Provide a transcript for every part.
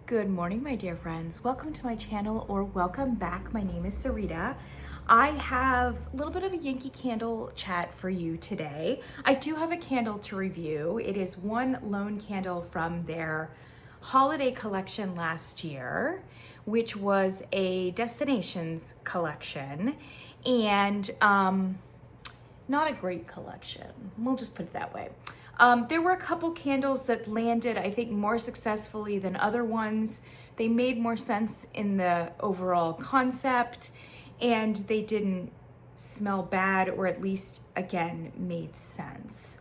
Good morning, my dear friends. Welcome to my channel, or welcome back. My name is Sarita. I have a little bit of a Yankee Candle chat for you today. I do have a candle to review. It is one lone candle from their holiday collection last year, which was a destinations collection, and not a great collection. We'll just put it that way. There were a couple candles that landed, I think, more successfully than other ones. They made more sense in the overall concept, and they didn't smell bad, or at least, again, made sense.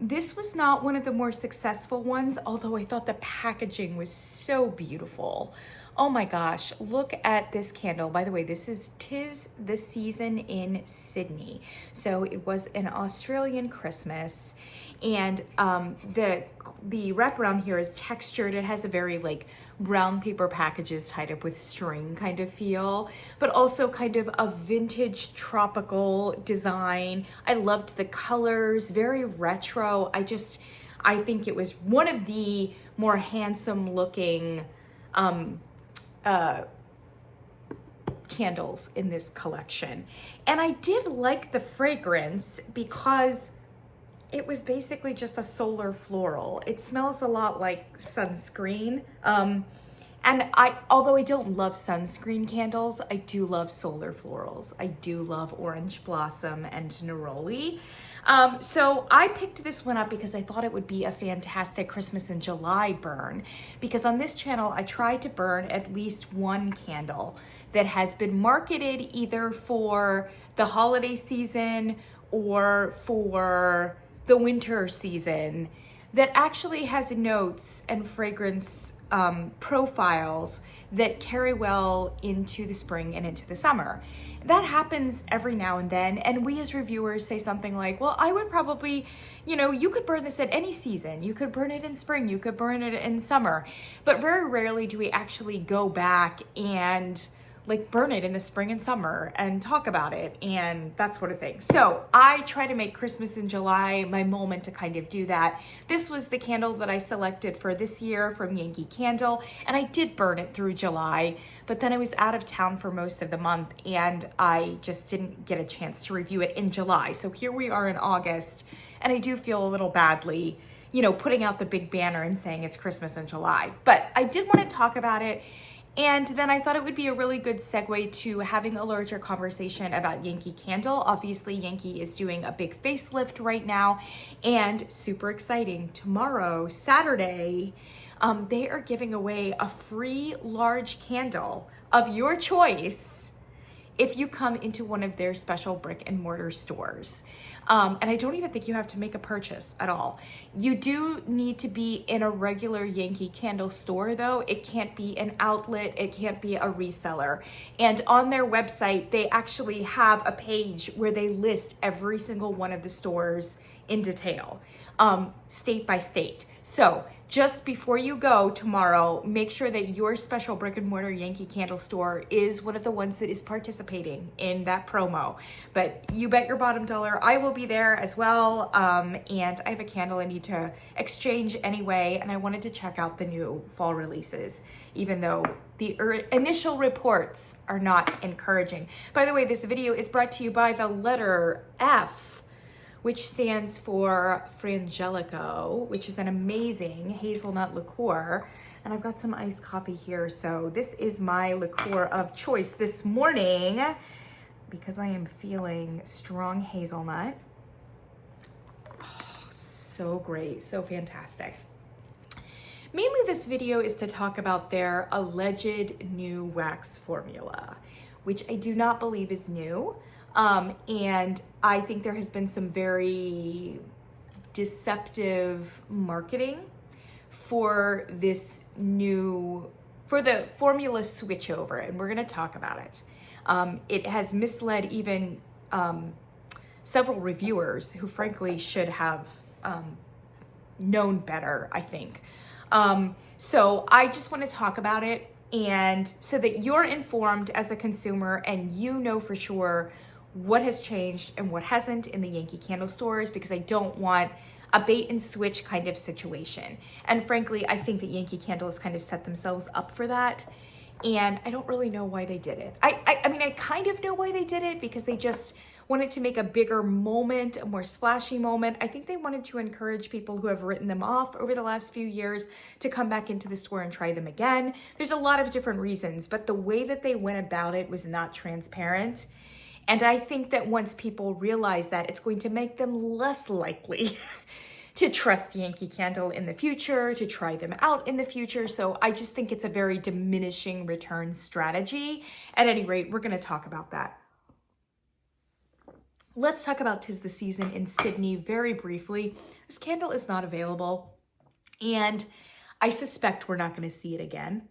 This was not one of the more successful ones, although I thought the packaging was so beautiful. Oh my gosh, look at this candle. By the way, this is 'Tis the Season in Sydney. So it was an Australian Christmas, and the wraparound here is textured. It has a very like brown paper packages tied up with string kind of feel, but also kind of a vintage tropical design. I loved the colors, very retro. I think it was one of the more handsome looking candles in this collection. And I did like the fragrance because it was basically just a solar floral. It smells a lot like sunscreen. And although I don't love sunscreen candles, I do love solar florals. I do love orange blossom and neroli. So I picked this one up because I thought it would be a fantastic Christmas in July burn, because on this channel, I try to burn at least one candle that has been marketed either for the holiday season or for the winter season that actually has notes and fragrance profiles that carry well into the spring and into the summer. That happens every now and then, and we as reviewers say something like, well, I would probably, you could burn this at any season. You could burn it in spring, you could burn it in summer, but very rarely do we actually go back and like burn it in the spring and summer and talk about it and that sort of thing. So I try to make Christmas in July my moment to kind of do that. This was the candle that I selected for this year from Yankee Candle, and I did burn it through July, but then I was out of town for most of the month and I just didn't get a chance to review it in July. So here we are in August, and I do feel a little badly, putting out the big banner and saying it's Christmas in July. But I did want to talk about it. And then I thought it would be a really good segue to having a larger conversation about Yankee Candle. Obviously, Yankee is doing a big facelift right now, and super exciting. Tomorrow, Saturday, they are giving away a free large candle of your choice if you come into one of their special brick and mortar stores. And I don't even think you have to make a purchase at all. You do need to be in a regular Yankee Candle store though. It can't be an outlet, it can't be a reseller. And on their website, they actually have a page where they list every single one of the stores in detail, state by state. So just before you go tomorrow, make sure that your special brick and mortar Yankee Candle store is one of the ones that is participating in that promo. But you bet your bottom dollar I will be there as well. And I have a candle I need to exchange anyway, and I wanted to check out the new fall releases, even though the initial reports are not encouraging. By the way, this video is brought to you by the letter F, which stands for Frangelico, which is an amazing hazelnut liqueur. And I've got some iced coffee here. So this is my liqueur of choice this morning because I am feeling strong hazelnut. Oh, so great, so fantastic. Mainly this video is to talk about their alleged new wax formula, which I do not believe is new. And I think there has been some very deceptive marketing for this for the formula switchover, and we're going to talk about it. It has misled even several reviewers who frankly should have known better, I think. So I just want to talk about it, and so that you're informed as a consumer and you know for sure what has changed and what hasn't in the Yankee Candle stores, because I don't want a bait and switch kind of situation. And frankly, I think that Yankee Candle has kind of set themselves up for that. And I don't really know why they did it. I mean, I kind of know why they did it, because they just wanted to make a bigger moment, a more splashy moment. I think they wanted to encourage people who have written them off over the last few years to come back into the store and try them again. There's a lot of different reasons, but the way that they went about it was not transparent. And I think that once people realize that, it's going to make them less likely to trust Yankee Candle in the future, to try them out in the future. So I just think it's a very diminishing return strategy. At any rate, we're going to talk about that. Let's talk about 'Tis the Season in Sydney very briefly. This candle is not available, and I suspect we're not going to see it again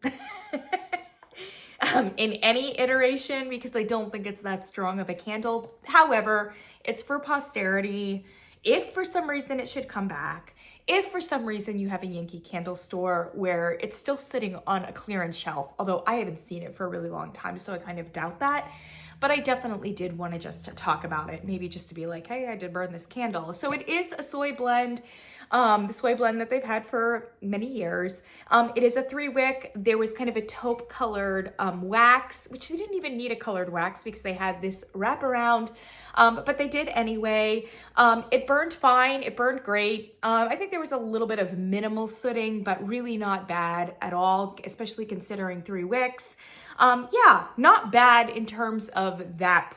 in any iteration, because I don't think it's that strong of a candle. However, it's for posterity. If for some reason it should come back, if for some reason you have a Yankee Candle store where it's still sitting on a clearance shelf, although I haven't seen it for a really long time, so I kind of doubt that. But I definitely did want to just talk about it, maybe just to be like, hey, I did burn this candle. So it is a soy blend, the soy blend that they've had for many years. It is a 3-wick. There was kind of a taupe colored wax, which they didn't even need a colored wax because they had this wraparound, but they did anyway. It burned fine. It burned great. I think there was a little bit of minimal sooting, but really not bad at all, especially considering 3 wicks. Yeah, not bad in terms of that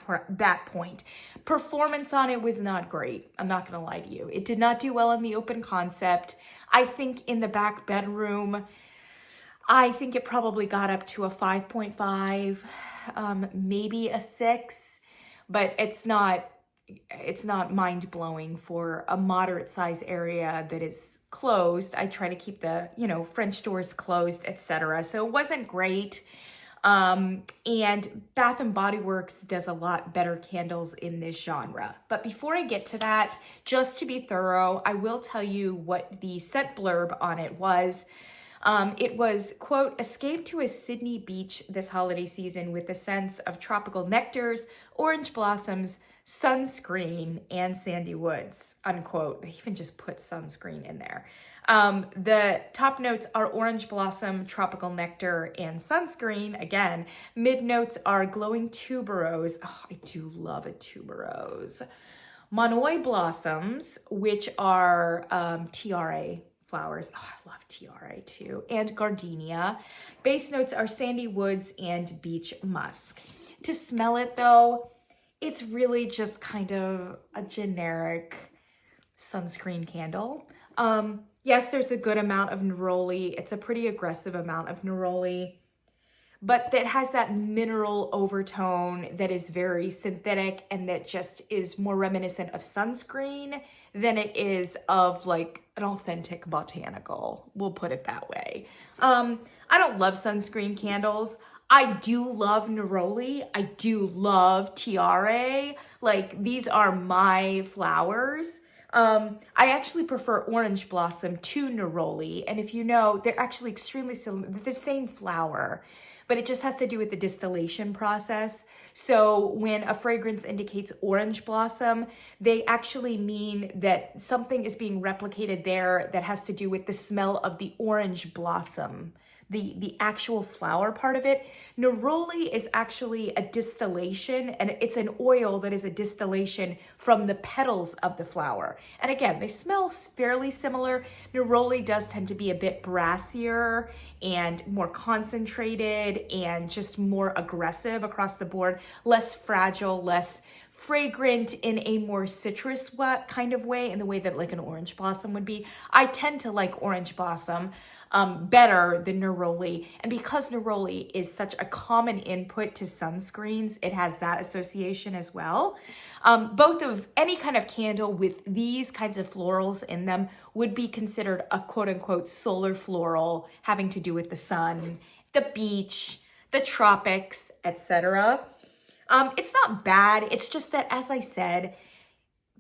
point. Performance on it was not great. I'm not going to lie to you. It did not do well in the open concept. I think in the back bedroom, I think it probably got up to a 5.5, maybe a 6, but it's not mind-blowing for a moderate size area that is closed. I try to keep the, French doors closed, etc. So it wasn't great. And Bath & Body Works does a lot better candles in this genre. But before I get to that, just to be thorough, I will tell you what the scent blurb on it was. It was, quote, escape to a Sydney beach this holiday season with the scents of tropical nectars, orange blossoms, sunscreen, and sandy woods, unquote. They even just put sunscreen in there. The top notes are orange blossom, tropical nectar, and sunscreen. Again, mid notes are glowing tuberose. Oh, I do love a tuberose. Monoi blossoms, which are tiara flowers. Oh, I love tiara too. And gardenia. Base notes are sandy woods and beach musk. To smell it though, it's really just kind of a generic sunscreen candle. Yes, there's a good amount of neroli. It's a pretty aggressive amount of neroli, but that has that mineral overtone that is very synthetic and that just is more reminiscent of sunscreen than it is of like an authentic botanical. We'll put it that way. I don't love sunscreen candles. I do love neroli. I do love tiare. Like, these are my flowers. I actually prefer orange blossom to neroli. And if you know, they're actually extremely similar. They're the same flower, but it just has to do with the distillation process. So when a fragrance indicates orange blossom, they actually mean that something is being replicated there that has to do with the smell of the orange blossom, the actual flower part of it. Neroli is actually a distillation, and it's an oil that is a distillation from the petals of the flower. And again, they smell fairly similar. Neroli does tend to be a bit brassier and more concentrated and just more aggressive across the board, less fragile, less fragrant in a more citrus kind of way, in the way that like an orange blossom would be. I tend to like orange blossom better than neroli. And because neroli is such a common input to sunscreens, it has that association as well. Both of any kind of candle with these kinds of florals in them would be considered a quote unquote solar floral, having to do with the sun, the beach, the tropics, etc. It's not bad. It's just that, as I said,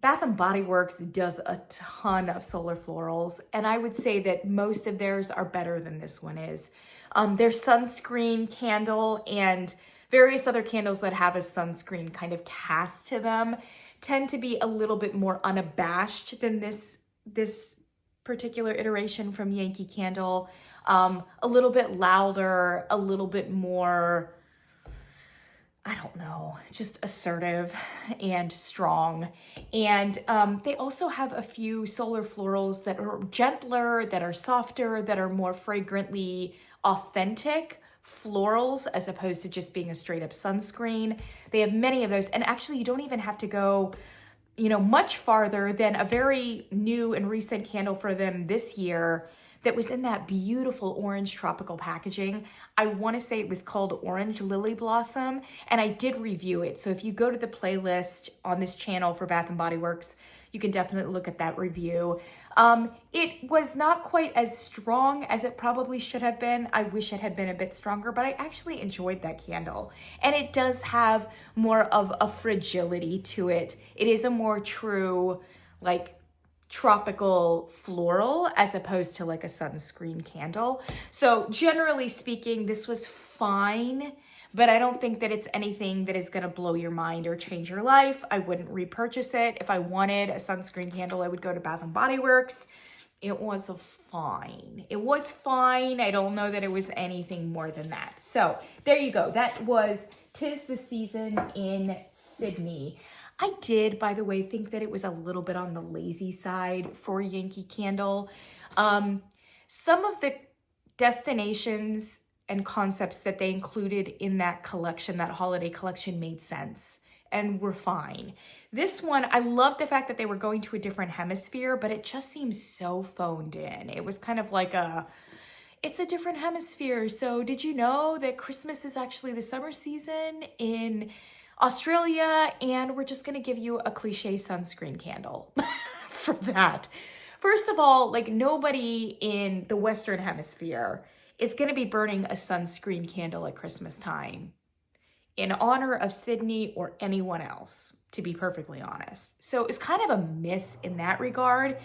Bath & Body Works does a ton of solar florals, and I would say that most of theirs are better than this one is. Their sunscreen candle and various other candles that have a sunscreen kind of cast to them tend to be a little bit more unabashed than this this particular iteration from Yankee Candle. A little bit louder, a little bit more, I don't know, just assertive and strong. And they also have a few solar florals that are gentler, that are softer, that are more fragrantly authentic florals as opposed to just being a straight up sunscreen. They have many of those. And actually, you don't even have to go, much farther than a very new and recent candle for them this year that was in that beautiful orange tropical packaging. I want to say it was called Orange Lily Blossom, and I did review it. So if you go to the playlist on this channel for Bath & Body Works, you can definitely look at that review. It was not quite as strong as it probably should have been. I wish it had been a bit stronger, but I actually enjoyed that candle. And it does have more of a fragility to it. It is a more true, like, tropical floral as opposed to like a sunscreen candle. So generally speaking, this was fine, but I don't think that it's anything that is going to blow your mind or change your life. I wouldn't repurchase it. If I wanted a sunscreen candle, I would go to Bath & Body Works. It was fine. It was fine. I don't know that it was anything more than that. So there you go. That was 'Tis the Season in Sydney. I did, by the way, think that it was a little bit on the lazy side for Yankee Candle. Some of the destinations and concepts that they included in that collection, that holiday collection, made sense and were fine. This one, I love the fact that they were going to a different hemisphere, but it just seems so phoned in. It was kind of like it's a different hemisphere. So did you know that Christmas is actually the summer season in Australia, and we're just going to give you a cliche sunscreen candle for that. First of all, like, nobody in the Western Hemisphere is going to be burning a sunscreen candle at Christmas time in honor of Sydney or anyone else, to be perfectly honest. So it's kind of a miss in that regard.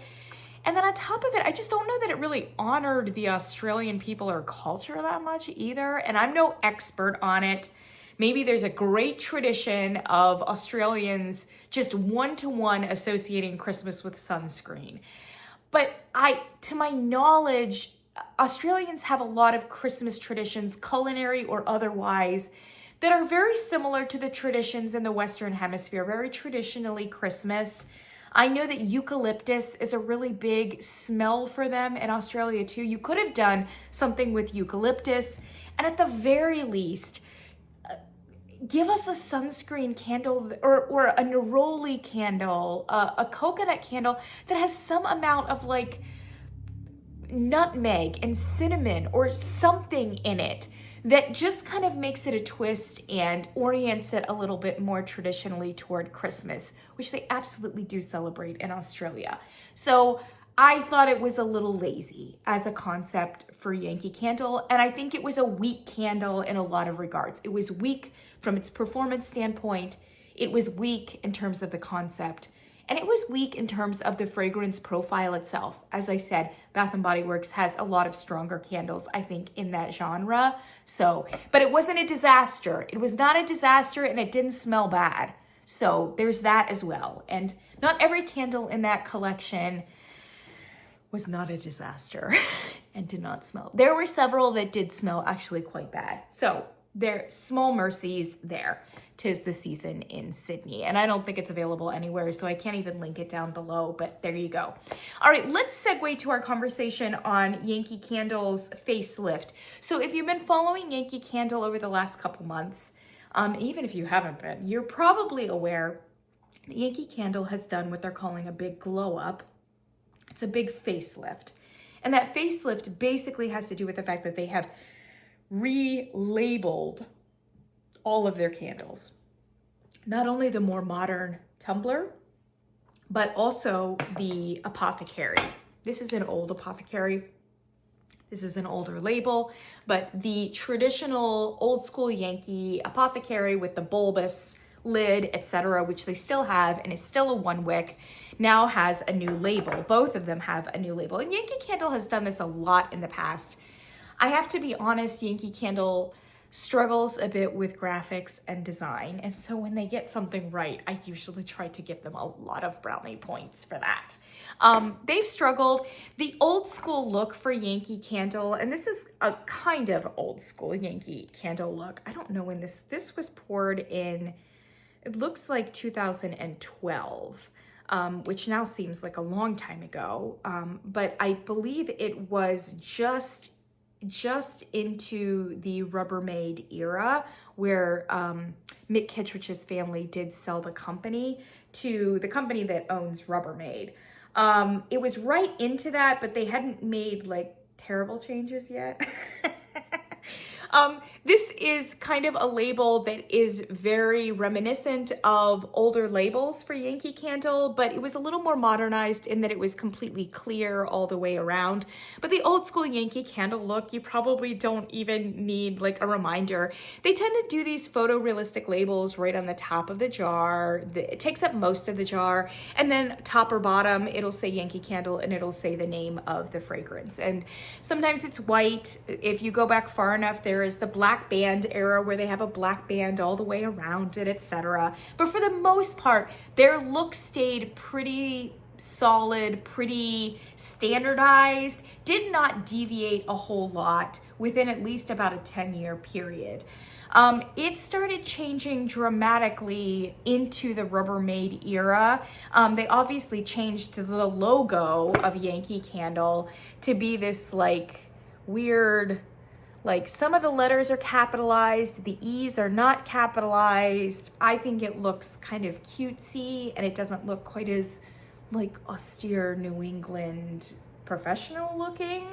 And then on top of it, I just don't know that it really honored the Australian people or culture that much either. And I'm no expert on it. Maybe there's a great tradition of Australians just one-to-one associating Christmas with sunscreen. But to my knowledge, Australians have a lot of Christmas traditions, culinary or otherwise, that are very similar to the traditions in the Western Hemisphere, very traditionally Christmas. I know that eucalyptus is a really big smell for them in Australia too. You could have done something with eucalyptus, and at the very least, give us a sunscreen candle or a neroli candle, a coconut candle that has some amount of like nutmeg and cinnamon or something in it that just kind of makes it a twist and orients it a little bit more traditionally toward Christmas, which they absolutely do celebrate in Australia. So I thought it was a little lazy as a concept for Yankee Candle, and I think it was a weak candle in a lot of regards. It was weak from its performance standpoint, it was weak in terms of the concept, and it was weak in terms of the fragrance profile itself. As I said, Bath & Body Works has a lot of stronger candles, I think, in that genre. So, but it wasn't a disaster. It was not a disaster, and it didn't smell bad. So there's that as well. And not every candle in that collection was not a disaster and did not smell. There were several that did smell actually quite bad. So there, small mercies there. 'Tis the Season in Sydney. And I don't think it's available anywhere, so I can't even link it down below, but there you go. All right, let's segue to our conversation on Yankee Candle's facelift. So if you've been following Yankee Candle over the last couple months, even if you haven't been, you're probably aware that Yankee Candle has done what they're calling a big glow up. It's a big facelift. And that facelift basically has to do with the fact that they have relabeled all of their candles. Not only the more modern tumbler, but also the apothecary. This is an old apothecary. This is an older label, but the traditional old school Yankee apothecary with the bulbous lid, etc., which they still have and is still a one wick, now has a new label. Both of them have a new label. And Yankee Candle has done this a lot in the past. I have to be honest, Yankee Candle struggles a bit with graphics and design. And so when they get something right, I usually try to give them a lot of brownie points for that. They've struggled. The old school look for Yankee Candle, and this is a kind of old school Yankee Candle look. I don't know when this was poured in, it looks like 2012. Which now seems like a long time ago, but I believe it was just into the Rubbermaid era where Mick Kittredge's family did sell the company to the company that owns Rubbermaid. It was right into that, but they hadn't made like terrible changes yet. This is kind of a label that is very reminiscent of older labels for Yankee Candle, but it was a little more modernized in that it was completely clear all the way around. But the old school Yankee Candle look, you probably don't even need like a reminder. They tend to do these photorealistic labels right on the top of the jar. It takes up most of the jar, and then top or bottom, it'll say Yankee Candle and it'll say the name of the fragrance. And sometimes it's white. If you go back far enough, there is the black band era where they have a black band all the way around it, etc. But for the most part, their look stayed pretty solid, pretty standardized, did not deviate a whole lot within at least about a 10-year period. It started changing dramatically into the Rubbermaid era. They obviously changed the logo of Yankee Candle to be this like weird, like some of the letters are capitalized, the E's are not capitalized. I think it looks kind of cutesy and it doesn't look quite as like austere New England professional looking.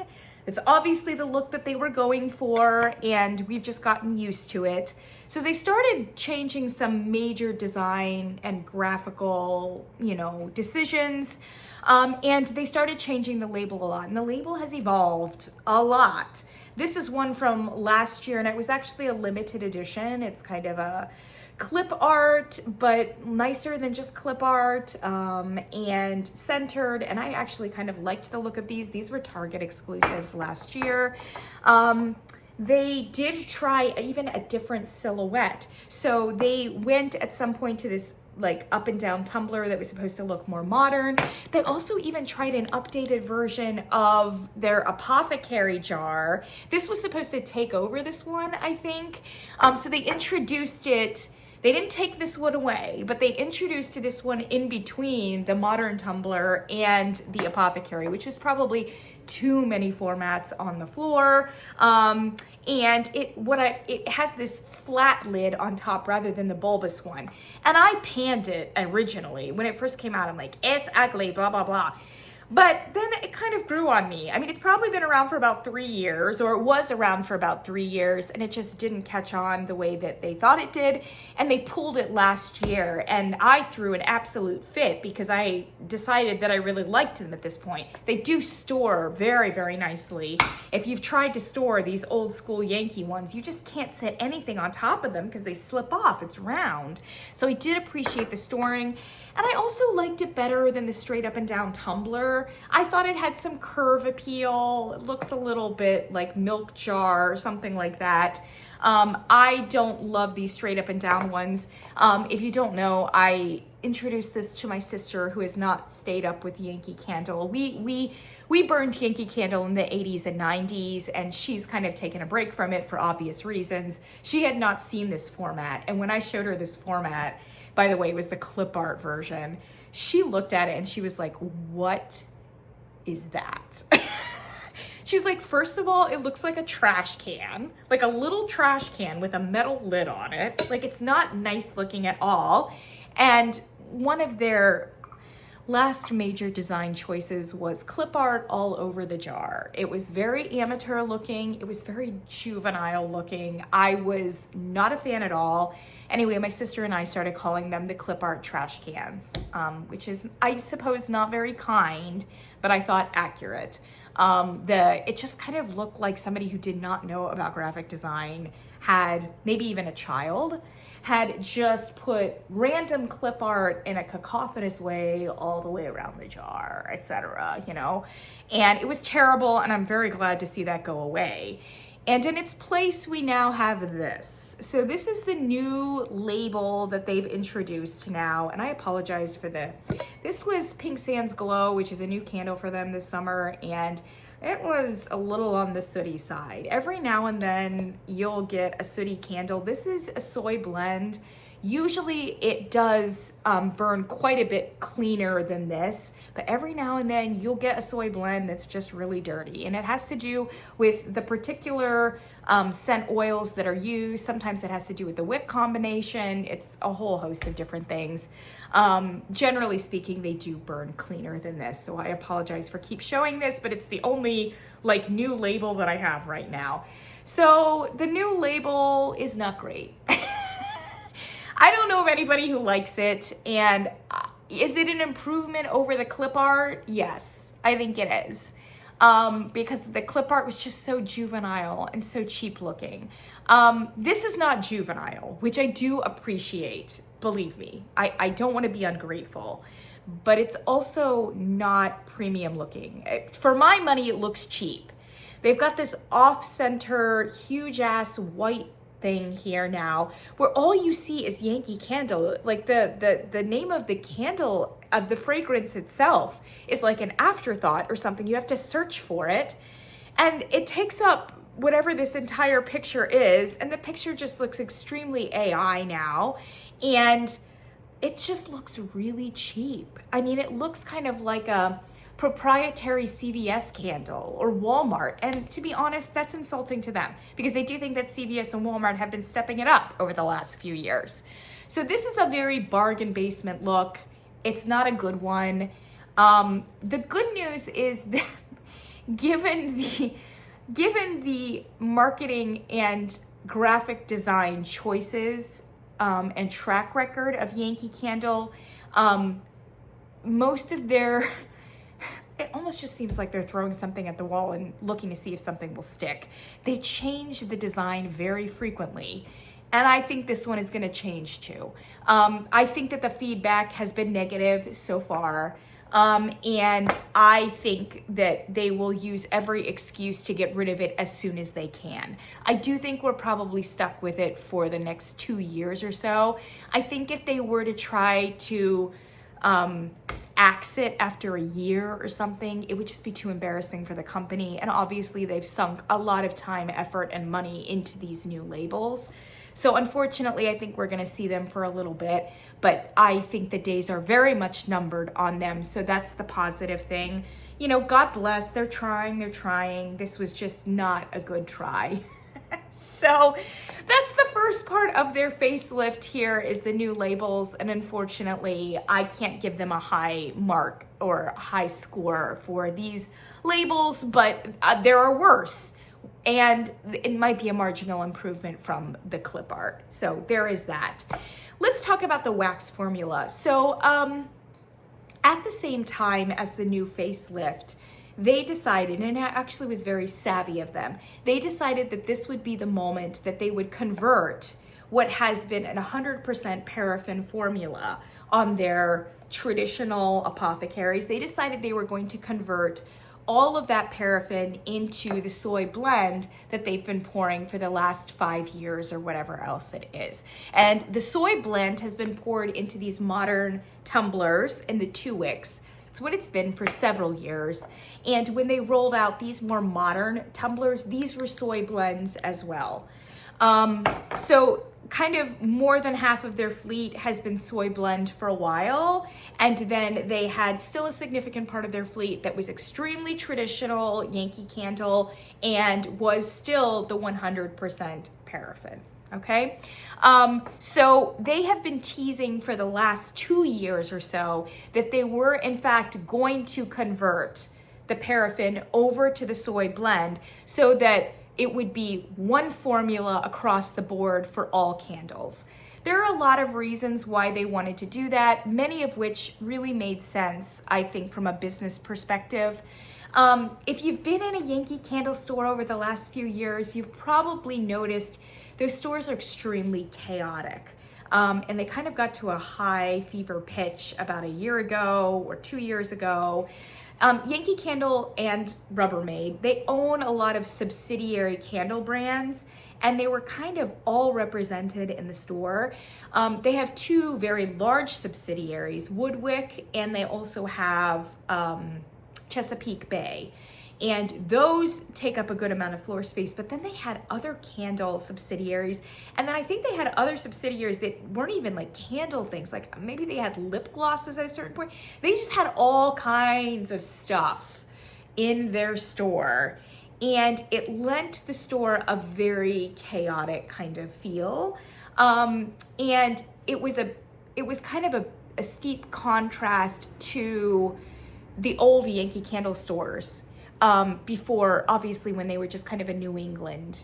It's obviously the look that they were going for, and we've just gotten used to it. So they started changing some major design and graphical, decisions. And they started changing the label a lot, and the label has evolved a lot. This is one from last year, and it was actually a limited edition. It's kind of a clip art, but nicer than just clip art, and centered. And I actually kind of liked the look of these. These were Target exclusives last year. They did try even a different silhouette. So they went at some point to this like up and down tumbler that was supposed to look more modern. They also even tried an updated version of their apothecary jar. This was supposed to take over this one, I think. So they introduced it. They didn't take this one away, but they introduced this one in between the modern tumbler and the apothecary, which was probably too many formats on the floor. And it has this flat lid on top rather than the bulbous one. And I panned it originally. When it first came out, I'm like, it's ugly, blah, blah, blah. But then it kind of grew on me. I mean, it's probably been around for about 3 years, or it was around for about 3 years, and it just didn't catch on the way that they thought it did. And they pulled it last year, and I threw an absolute fit because I decided that I really liked them at this point. They do store very, very nicely. If you've tried to store these old school Yankee ones, you just can't set anything on top of them because they slip off. It's round. So I did appreciate the storing. And I also liked it better than the straight up and down tumbler. I thought it had some curve appeal. It looks a little bit like milk jar or something like that. I don't love these straight up and down ones. If you don't know, I introduced this to my sister who has not stayed up with Yankee Candle. We burned Yankee Candle in the 80s and 90s, and she's kind of taken a break from it for obvious reasons. She had not seen this format, and when I showed her this format, by the way, it was the clip art version, she looked at it and she was like, what is that? She was like, first of all, it looks like a trash can, like a little trash can with a metal lid on it. Like, it's not nice looking at all. And one of their last major design choices was clip art all over the jar. It was very amateur looking. It was very juvenile looking. I was not a fan at all. Anyway, my sister and I started calling them the clip art trash cans, which is, I suppose, not very kind, but I thought accurate. It just kind of looked like somebody who did not know about graphic design, had maybe even a child, had just put random clip art in a cacophonous way all the way around the jar, etc., And it was terrible, and I'm very glad to see that go away. And in its place, we now have this. So this is the new label that they've introduced now. And I apologize for this was Pink Sands Glow, which is a new candle for them this summer. And it was a little on the sooty side. Every now and then you'll get a sooty candle. This is a soy blend. Usually it does burn quite a bit cleaner than this, but every now and then you'll get a soy blend that's just really dirty. And it has to do with the particular scent oils that are used. Sometimes it has to do with the wick combination. It's a whole host of different things. Generally speaking, they do burn cleaner than this. So I apologize for keep showing this, but it's the only like new label that I have right now. So the new label is not great. I don't know of anybody who likes it. And is it an improvement over the clip art? Yes, I think it is. Because the clip art was just so juvenile and so cheap looking. This is not juvenile, which I do appreciate. Believe me, I don't want to be ungrateful, but it's also not premium looking. For my money, it looks cheap. They've got this off-center, huge ass white thing here now where all you see is Yankee Candle. Like the name of the candle, of the fragrance itself, is like an afterthought or something. You have to search for it, and it takes up whatever this entire picture is, and the picture just looks extremely AI now, and it just looks really cheap. I mean, it looks kind of like a proprietary CVS candle or Walmart. And to be honest, that's insulting to them because they do think that CVS and Walmart have been stepping it up over the last few years. So this is a very bargain basement look. It's not a good one. The good news is that given the marketing and graphic design choices and track record of Yankee Candle, most of their it almost just seems like they're throwing something at the wall and looking to see if something will stick. They change the design very frequently. And I think this one is going to change too. I think that the feedback has been negative so far. And I think that they will use every excuse to get rid of it as soon as they can. I do think we're probably stuck with it for the next 2 years or so. I think if they were to try to axe it after a year or something, it would just be too embarrassing for the company. And obviously they've sunk a lot of time, effort, and money into these new labels. So unfortunately, I think we're gonna see them for a little bit, but I think the days are very much numbered on them. So that's the positive thing. You know, God bless, they're trying. This was just not a good try. So that's the first part of their facelift here is the new labels. And unfortunately, I can't give them a high mark or high score for these labels, but there are worse. And it might be a marginal improvement from the clip art. So there is that. Let's talk about the wax formula. So at the same time as the new facelift, they decided, and it actually was very savvy of them, they decided that this would be the moment that they would convert what has been an 100% paraffin formula on their traditional apothecaries. They decided they were going to convert all of that paraffin into the soy blend that they've been pouring for the last 5 years or whatever else it is. And the soy blend has been poured into these modern tumblers in the 2 wicks. It's what it's been for several years. And when they rolled out these more modern tumblers, these were soy blends as well. So kind of more than half of their fleet has been soy blend for a while. And then they had still a significant part of their fleet that was extremely traditional Yankee Candle and was still the 100% paraffin. Okay. So they have been teasing for the last 2 years or so that they were in fact going to convert the paraffin over to the soy blend so that it would be one formula across the board for all candles. There are a lot of reasons why they wanted to do that, many of which really made sense, I think, from a business perspective. If you've been in a Yankee Candle store over the last few years, you've probably noticed those stores are extremely chaotic. And they kind of got to a high fever pitch about a year ago or 2 years ago. Yankee Candle and Rubbermaid, they own a lot of subsidiary candle brands, and they were kind of all represented in the store. They have two very large subsidiaries, Woodwick, and they also have Chesapeake Bay. And those take up a good amount of floor space, but then they had other candle subsidiaries. And then I think they had other subsidiaries that weren't even like candle things. Like maybe they had lip glosses at a certain point. They just had all kinds of stuff in their store. And it lent the store a very chaotic kind of feel. And it was kind of a steep contrast to the old Yankee Candle stores. Before, obviously, when they were just kind of a New England,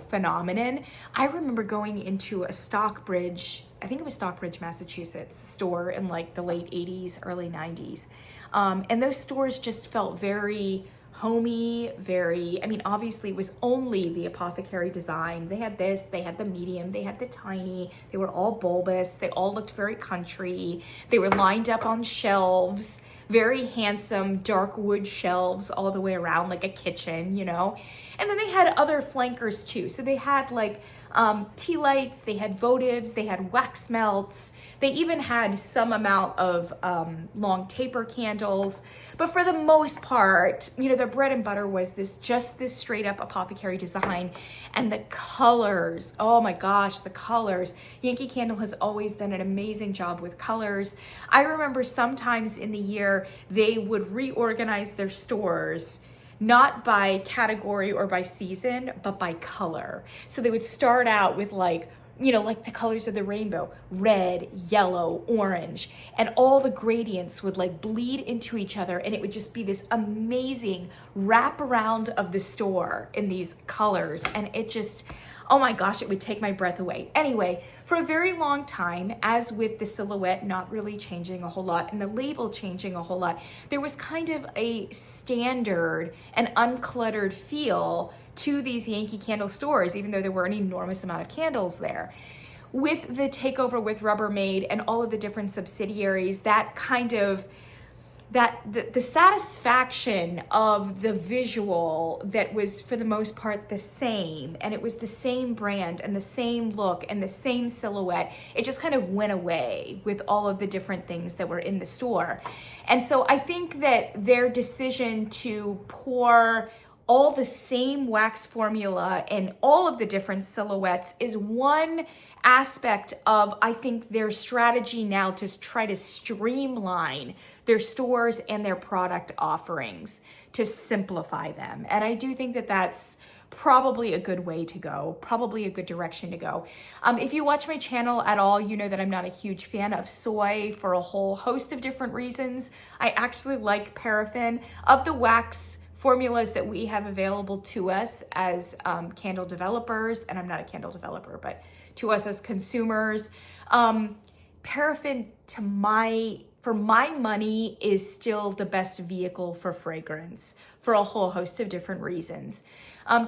phenomenon. I remember going into a Stockbridge, I think it was Stockbridge, Massachusetts store in like the late 80s, early 90s. And those stores just felt very homey, obviously it was only the apothecary design. They had this, they had the medium, they had the tiny, they were all bulbous, they all looked very country. They were lined up on shelves, very handsome dark wood shelves all the way around, like a kitchen, And then they had other flankers too. So they had like tea lights, they had votives, they had wax melts, they even had some amount of long taper candles. But for the most part, their bread and butter was this straight up apothecary design. And the colors, oh my gosh, the colors. Yankee Candle has always done an amazing job with colors. I remember sometimes in the year, they would reorganize their stores not by category or by season, but by color. So they would start out with like the colors of the rainbow, red, yellow, orange, and all the gradients would like bleed into each other, and it would just be this amazing wraparound of the store in these colors. And it just, oh my gosh, it would take my breath away. Anyway, for a very long time, as with the silhouette not really changing a whole lot and the label changing a whole lot, there was kind of a standard and uncluttered feel to these Yankee Candle stores, even though there were an enormous amount of candles there. With the takeover with Rubbermaid and all of the different subsidiaries, that kind of, the satisfaction of the visual that was for the most part the same, and it was the same brand and the same look and the same silhouette, it just kind of went away with all of the different things that were in the store. And so I think that their decision to pour all the same wax formula and all of the different silhouettes is one aspect of, I think, their strategy now to try to streamline their stores and their product offerings to simplify them. And I do think that that's probably a good way to go, probably a good direction to go. If you watch my channel at all, you know that I'm not a huge fan of soy for a whole host of different reasons. I actually like paraffin. Of the wax formulas that we have available to us as candle developers, and I'm not a candle developer, but to us as consumers, paraffin for my money is still the best vehicle for fragrance for a whole host of different reasons.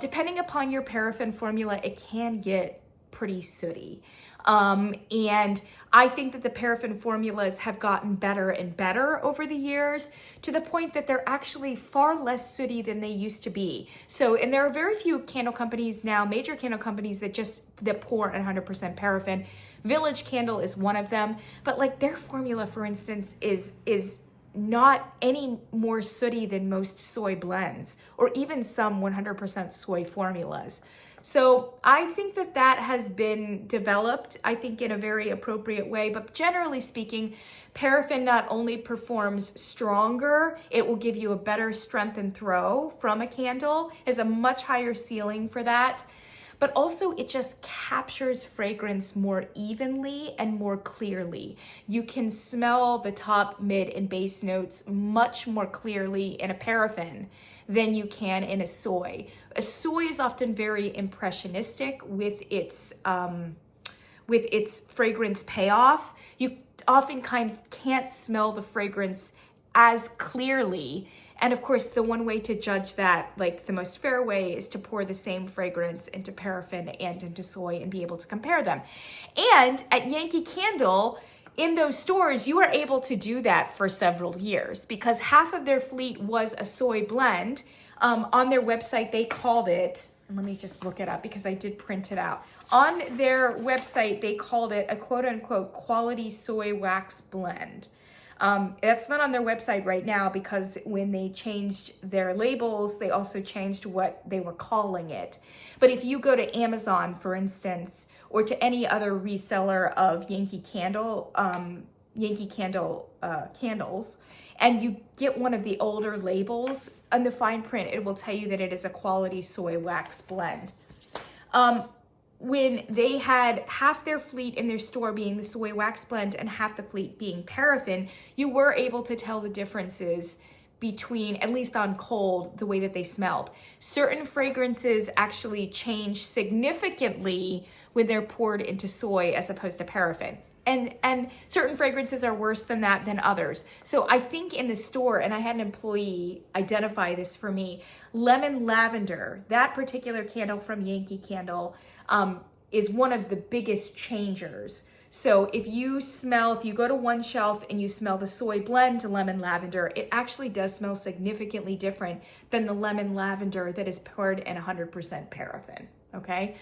Depending upon your paraffin formula, it can get pretty sooty. And I think that the paraffin formulas have gotten better and better over the years to the point that they're actually far less sooty than they used to be. So, and there are very few candle companies now, major candle companies that pour 100% paraffin. Village Candle is one of them, but like their formula, for instance, is not any more sooty than most soy blends or even some 100% soy formulas. So I think that has been developed, I think, in a very appropriate way. But generally speaking, paraffin not only performs stronger, it will give you a better strength and throw from a candle, has a much higher ceiling for that. But also it just captures fragrance more evenly and more clearly. You can smell the top, mid, and base notes much more clearly in a paraffin than you can in a soy. A soy is often very impressionistic with its fragrance payoff. You oftentimes can't smell the fragrance as clearly. And of course, the one way to judge that, like the most fair way, is to pour the same fragrance into paraffin and into soy and be able to compare them. And at Yankee Candle, in those stores, you were able to do that for several years because half of their fleet was a soy blend. On their website, they called it, let me just look it up because I did print it out. On their website, they called it a quote unquote quality soy wax blend. That's not on their website right now because when they changed their labels, they also changed what they were calling it. But if you go to Amazon, for instance, or to any other reseller of Yankee Candle candles, and you get one of the older labels, on the fine print, it will tell you that it is a quality soy wax blend. When they had half their fleet in their store being the soy wax blend and half the fleet being paraffin, you were able to tell the differences between, at least on cold, the way that they smelled. Certain fragrances actually change significantly when they're poured into soy as opposed to paraffin. And certain fragrances are worse than that than others. So I think in the store, and I had an employee identify this for me, lemon lavender, that particular candle from Yankee Candle, is one of the biggest changers. So if you go to one shelf and you smell the soy blend lemon lavender, it actually does smell significantly different than the lemon lavender that is poured in 100% paraffin, okay?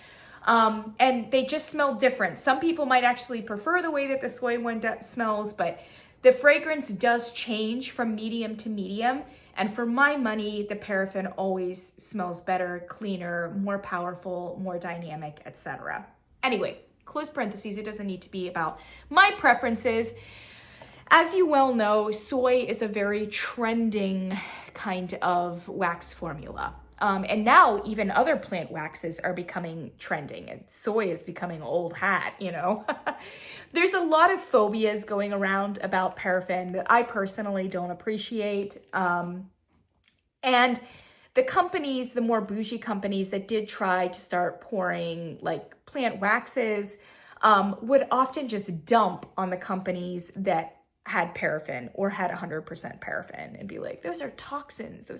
And they just smell different. Some people might actually prefer the way that the soy one smells, but the fragrance does change from medium to medium. And for my money, the paraffin always smells better, cleaner, more powerful, more dynamic, etc. Anyway, close parentheses, it doesn't need to be about my preferences. As you well know, soy is a very trending kind of wax formula. And now even other plant waxes are becoming trending and soy is becoming old hat, you know. There's a lot of phobias going around about paraffin that I personally don't appreciate. And the companies, the more bougie companies that did try to start pouring like plant waxes, would often just dump on the companies that had paraffin or had 100% paraffin and be like, those are toxins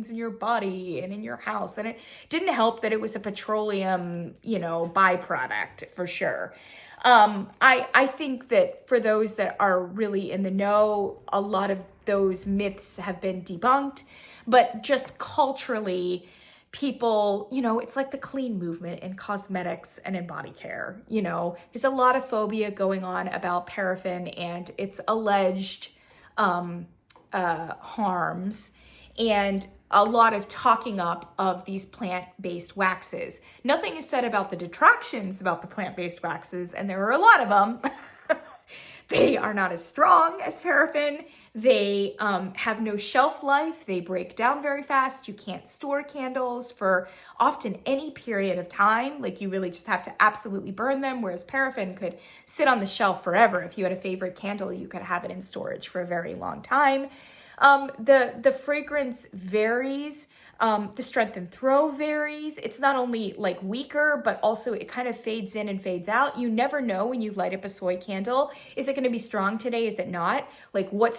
in your body and in your house. And it didn't help that it was a petroleum, byproduct for sure. I think that for those that are really in the know, a lot of those myths have been debunked, but just culturally, people, it's like the clean movement in cosmetics and in body care. There's a lot of phobia going on about paraffin and its alleged harms, and a lot of talking up of these plant-based waxes. Nothing is said about the detractions about the plant-based waxes, and there are a lot of them. They are not as strong as paraffin. They have no shelf life. They break down very fast. You can't store candles for often any period of time. Like you really just have to absolutely burn them, whereas paraffin could sit on the shelf forever. If you had a favorite candle, you could have it in storage for a very long time. The fragrance varies. The strength and throw varies. It's not only like weaker, but also it kind of fades in and fades out. You never know when you light up a soy candle. Is it going to be strong today? Is it not? Like what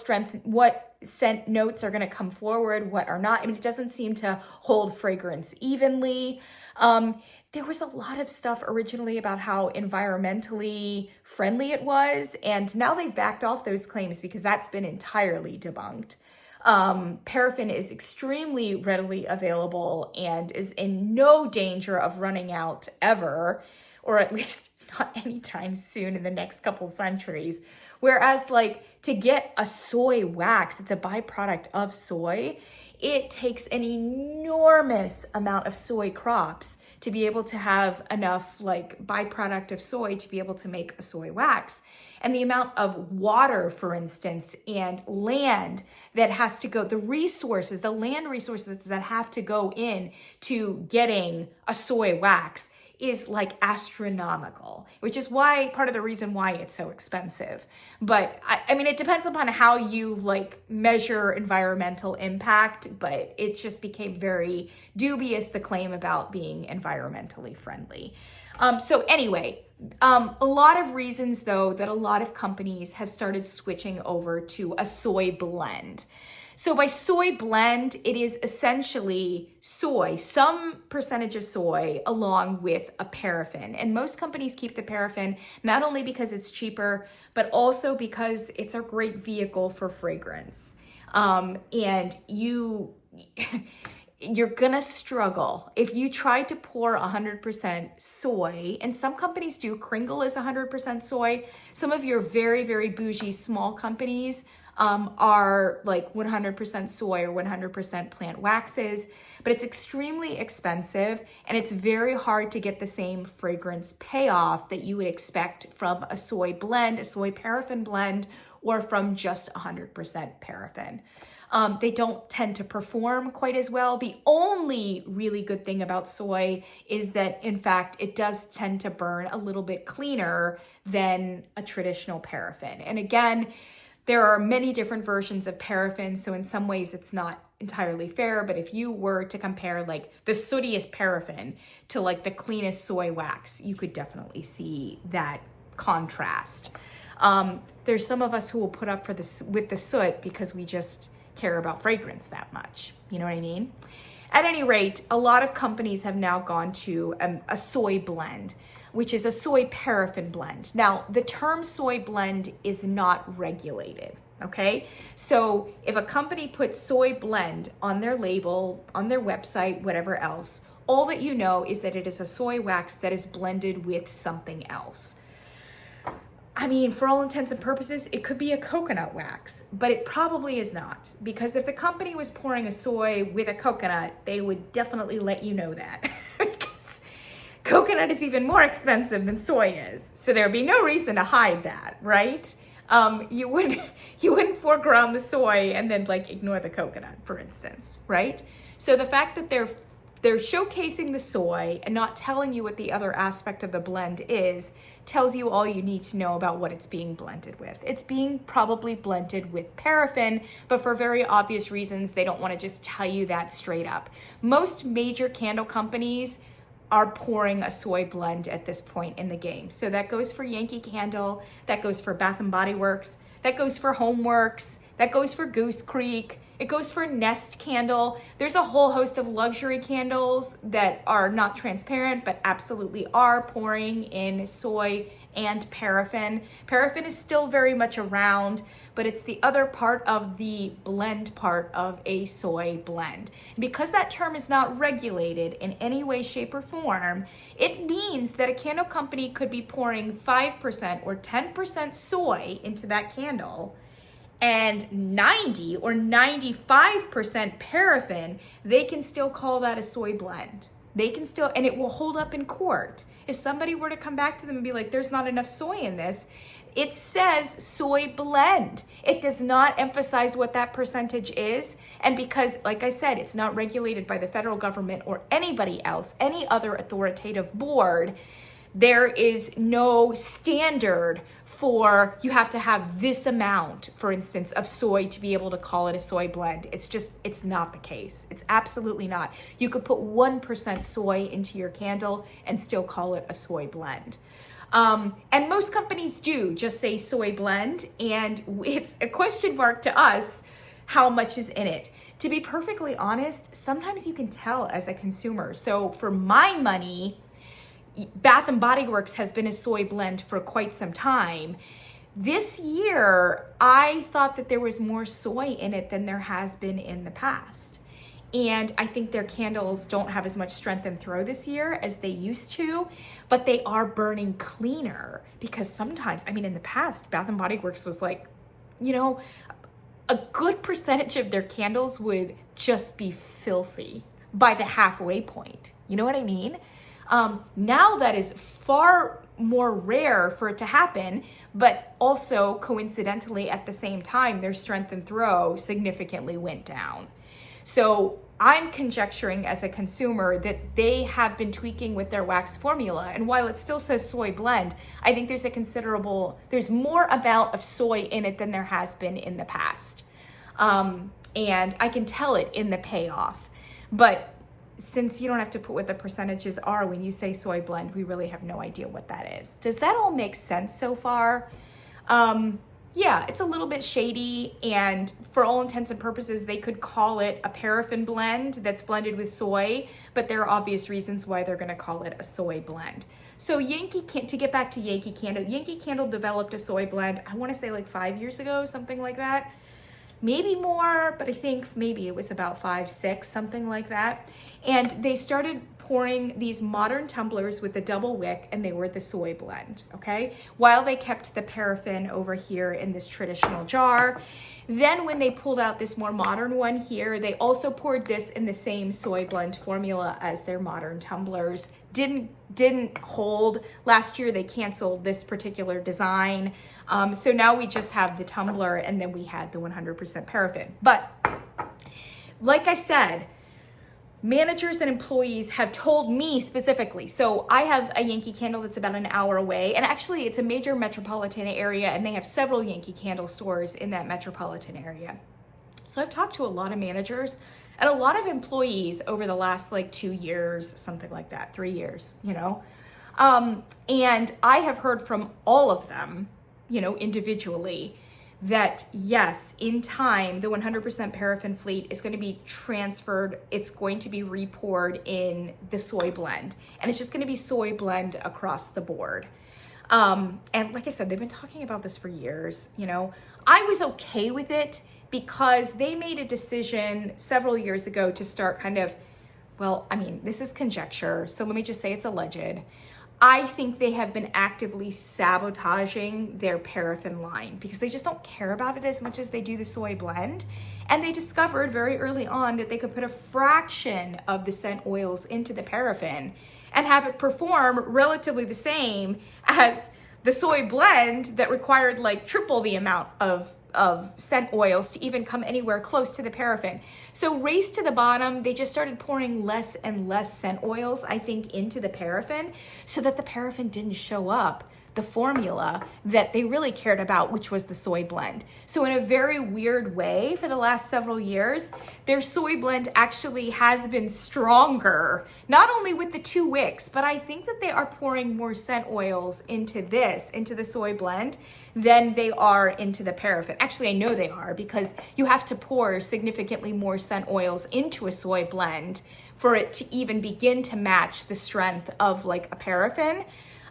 scent notes are going to come forward? What are not? I mean, it doesn't seem to hold fragrance evenly. There was a lot of stuff originally about how environmentally friendly it was. And now they've backed off those claims because that's been entirely debunked. Paraffin is extremely readily available and is in no danger of running out ever, or at least not anytime soon in the next couple centuries. Whereas like to get a soy wax, it's a byproduct of soy, it takes an enormous amount of soy crops to be able to have enough like byproduct of soy to be able to make a soy wax. And the amount of water, for instance, and land that has to go, the land resources that have to go in to getting a soy wax is like astronomical, which is why part of the reason why it's so expensive. But I mean, it depends upon how you like measure environmental impact, but it just became very dubious, the claim about being environmentally friendly. So anyway, a lot of reasons though that a lot of companies have started switching over to a soy blend. So by soy blend, it is essentially soy, some percentage of soy along with a paraffin. And most companies keep the paraffin not only because it's cheaper, but also because it's a great vehicle for fragrance. And you're gonna struggle if you try to pour 100% soy, and some companies do. Kringle is 100% soy. Some of your very, very bougie small companies are like 100% soy or 100% plant waxes, but it's extremely expensive and it's very hard to get the same fragrance payoff that you would expect from a soy blend, a soy paraffin blend, or from just 100% paraffin. They don't tend to perform quite as well. The only really good thing about soy is that, in fact, it does tend to burn a little bit cleaner than a traditional paraffin. And again, there are many different versions of paraffin, so in some ways it's not entirely fair, but if you were to compare like the sootiest paraffin to like the cleanest soy wax, you could definitely see that contrast. There's some of us who will put up for this with the soot because we just care about fragrance that much. You know what I mean? At any rate, a lot of companies have now gone to a soy blend, which is a soy paraffin blend. Now, the term soy blend is not regulated, okay? So if a company puts soy blend on their label, on their website, whatever else, all that you know is that it is a soy wax that is blended with something else. I mean, for all intents and purposes, it could be a coconut wax, but it probably is not. Because if the company was pouring a soy with a coconut, they would definitely let you know that. Because coconut is even more expensive than soy is. So there'd be no reason to hide that, right? You wouldn't foreground the soy and then like ignore the coconut, for instance, right? So the fact that they're showcasing the soy and not telling you what the other aspect of the blend is tells you all you need to know about what it's being blended with. It's being probably blended with paraffin, but for very obvious reasons, they don't want to just tell you that straight up. Most major candle companies are pouring a soy blend at this point in the game. So that goes for Yankee Candle, that goes for Bath & Body Works, that goes for Homeworks, that goes for Goose Creek, it goes for Nest Candle. There's a whole host of luxury candles that are not transparent, but absolutely are pouring in soy and paraffin. Paraffin is still very much around, but it's the other part of the blend part of a soy blend. And because that term is not regulated in any way, shape, or form, it means that a candle company could be pouring 5% or 10% soy into that candle and 90 or 95% paraffin, they can still call that a soy blend. They can still, and it will hold up in court. If somebody were to come back to them and be like, there's not enough soy in this, it says soy blend. It does not emphasize what that percentage is. And because, like I said, it's not regulated by the federal government or anybody else, any other authoritative board, there is no standard for you have to have this amount, for instance, of soy to be able to call it a soy blend. It's not the case. It's absolutely not. You could put 1% soy into your candle and still call it a soy blend. And most companies do just say soy blend, and it's a question mark to us how much is in it. To be perfectly honest, sometimes you can tell as a consumer. So for my money, Bath & Body Works has been a soy blend for quite some time. This year, I thought that there was more soy in it than there has been in the past. And I think their candles don't have as much strength and throw this year as they used to, but they are burning cleaner because sometimes, I mean, in the past, Bath & Body Works was like, you know, a good percentage of their candles would just be filthy by the halfway point. You know what I mean? Now that is far more rare for it to happen, but also coincidentally at the same time, their strength and throw significantly went down. So I'm conjecturing as a consumer that they have been tweaking with their wax formula. And while it still says soy blend, I think there's more amount of soy in it than there has been in the past. And I can tell it in the payoff. But since you don't have to put what the percentages are when you say soy blend, we really have no idea what that is. Does that all make sense so far? yeah, it's a little bit shady, and for all intents and purposes, they could call it a paraffin blend that's blended with soy, but there are obvious reasons why they're gonna call it a soy blend. So to get back to Yankee Candle developed a soy blend, I wanna say like 5 years ago, something like that. Maybe more, but I think maybe it was about 5, 6, something like that. And they started pouring these modern tumblers with the double wick, and they were the soy blend, okay? While they kept the paraffin over here in this traditional jar. Then when they pulled out this more modern one here, they also poured this in the same soy blend formula as their modern tumblers. Didn't hold. Last year they canceled this particular design. So now we just have the tumbler, and then we had the 100% paraffin. But like I said, managers and employees have told me specifically. So I have a Yankee Candle that's about an hour away, and actually it's a major metropolitan area, and they have several Yankee Candle stores in that metropolitan area. So I've talked to a lot of managers and a lot of employees over the last like 2 years, something like that, 3 years, you know. And I have heard from all of them, you know, individually, that yes, in time, the 100% paraffin fleet is going to be transferred. It's going to be repoured in the soy blend, and it's just going to be soy blend across the board. And like I said, they've been talking about this for years. You know, I was okay with it because they made a decision several years ago to start kind of, well, I mean, this is conjecture, so let me just say it's alleged. I think they have been actively sabotaging their paraffin line because they just don't care about it as much as they do the soy blend. And they discovered very early on that they could put a fraction of the scent oils into the paraffin and have it perform relatively the same as the soy blend that required like triple the amount of scent oils to even come anywhere close to the paraffin. So race to the bottom, they just started pouring less and less scent oils, I think, into the paraffin so that the paraffin didn't show up the formula that they really cared about, which was the soy blend. So in a very weird way, for the last several years, their soy blend actually has been stronger, not only with the 2 wicks, but I think that they are pouring more scent oils into the soy blend, than they are into the paraffin. Actually, I know they are, because you have to pour significantly more scent oils into a soy blend for it to even begin to match the strength of like a paraffin.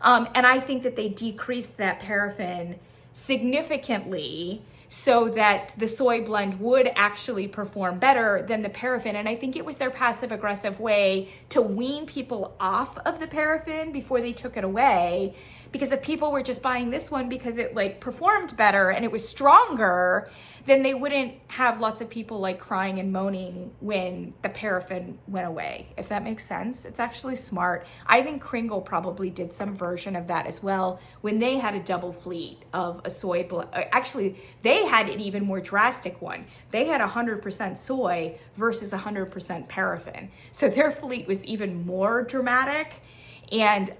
And I think that they decreased that paraffin significantly so that the soy blend would actually perform better than the paraffin. And I think it was their passive aggressive way to wean people off of the paraffin before they took it away. Because if people were just buying this one because it like performed better and it was stronger, then they wouldn't have lots of people like crying and moaning when the paraffin went away, if that makes sense. It's actually smart. I think Kringle probably did some version of that as well when they had a double fleet of a soy blend. Actually, they had an even more drastic one. They had 100% soy versus 100% paraffin. So their fleet was even more dramatic. And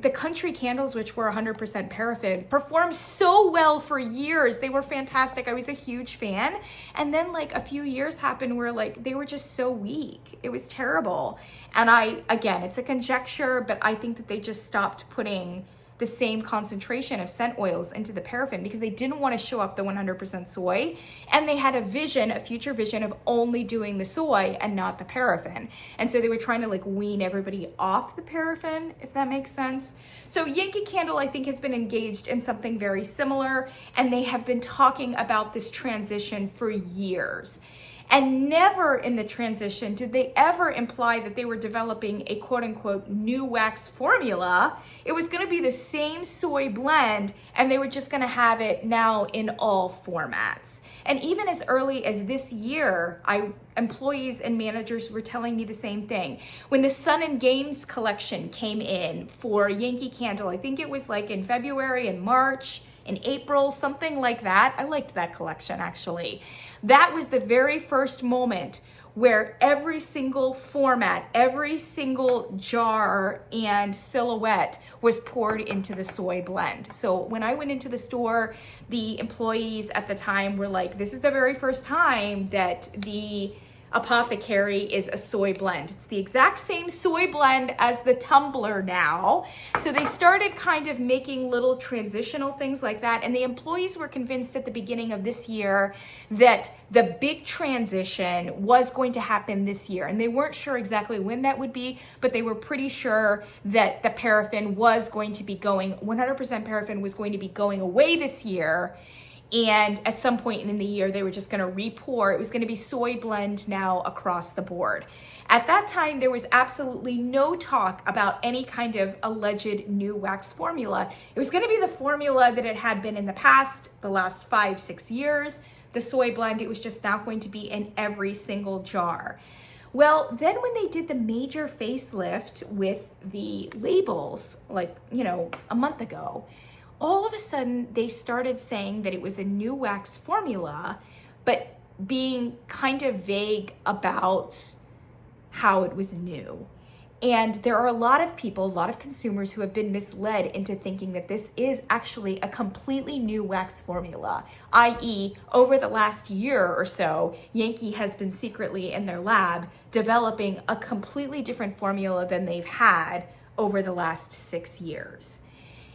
the country candles, which were 100% paraffin, performed so well for years. They were fantastic. I was a huge fan. And then like a few years happened where like they were just so weak. It was terrible. And again, it's a conjecture, but I think that they just stopped putting the same concentration of scent oils into the paraffin because they didn't want to show up the 100% soy, and they had a future vision of only doing the soy and not the paraffin. And so they were trying to like wean everybody off the paraffin, if that makes sense. So Yankee Candle, I think, has been engaged in something very similar, and they have been talking about this transition for years. And never in the transition did they ever imply that they were developing a quote unquote new wax formula. It was going to be the same soy blend, and they were just going to have it now in all formats. And even as early as this year, employees and managers were telling me the same thing. When the Sun and Games collection came in for Yankee Candle, I think it was like in February and March, in April, something like that. I liked that collection, actually. That was the very first moment where every single format, every single jar and silhouette was poured into the soy blend. So when I went into the store, the employees at the time were like, this is the very first time that the apothecary is a soy blend. It's the exact same soy blend as the tumbler now. So they started kind of making little transitional things like that. And the employees were convinced at the beginning of this year that the big transition was going to happen this year. And they weren't sure exactly when that would be, but they were pretty sure that the paraffin was going to be going, 100% paraffin was going to be going away this year. And at some point in the year, they were just going to re-pour. It was going to be soy blend now across the board. At that time, there was absolutely no talk about any kind of alleged new wax formula. It was going to be the formula that it had been in the past, the last 5-6 years. The soy blend, it was just now going to be in every single jar. Well, then when they did the major facelift with the labels, like, a month ago, all of a sudden they started saying that it was a new wax formula, but being kind of vague about how it was new. And there are a lot of people, a lot of consumers who have been misled into thinking that this is actually a completely new wax formula, i.e., over the last year or so, Yankee has been secretly in their lab developing a completely different formula than they've had over the last 6 years.